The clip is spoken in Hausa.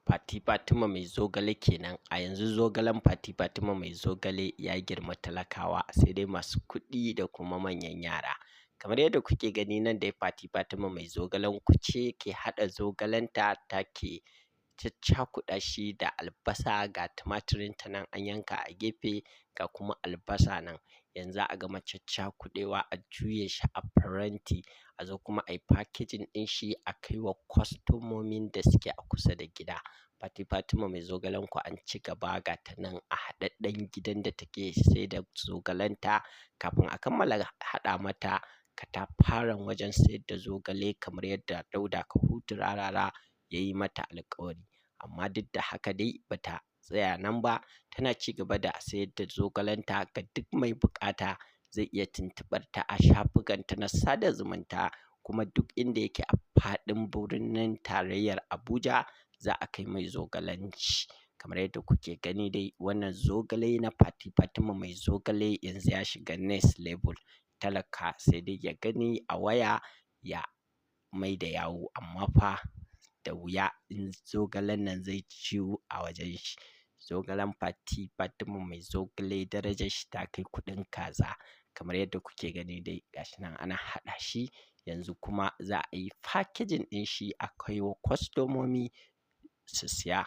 Fati Fatima mai zogale kenan. A yanzu zogalen Fati Fatima mai zogale ya girma talakawa, sai dai masu kuɗi da kuma manyan yara. Kamar yadda kuke gani nan dai Fati Fatima mai zogalen ku ce ke haɗa zogalenta take caccakuɗa shi da albasa, ga tumaturinta nan an yanka a gefe, ga kuma albasa nan. Yanzu za a gama caccakuɗewa a juye shi a faranti, a zo kuma a yi packaging ɗin shi a kai wa kwastomomin da suke a kusa da gida. Fati Fatima mai zogalen ku an ci gaba, ga ta nan a haɗaɗɗen gidan da take saida zogalenta. Kafin a kammala haɗa mata katafaren wajen sayar da zogale kamar yadda Dauda Kahutu Rarara ya yi mata alƙawari. Amma duk da haka dai ba ta tsaya nan ba, tana ci gaba da sayar da zogalenta ga duk mai buƙata zai iya tuntuɓar ta a shafukanta na sada zumunta, kuma duk inda yake a faɗin birnin tarayyar Abuja za a kai mai zogalen shi. Kamar yadda kuke gani dai wannan zogale na Fati Fatima mai zogale yanzu ya shiga next level. Talaka sai dai ya gani a waya ya mai da yawu, amma fa da wuya in zogalen nan zai ciwu a wajen shi. Zogalen Fati Fatima mai zogale darajar shi ta kai kuɗin kaza. Kamar yadda kuke gani dai gashi nan ana haɗa shi, yanzu kuma za a yi packaging ɗin shi a kai wa kwastomomi su siya.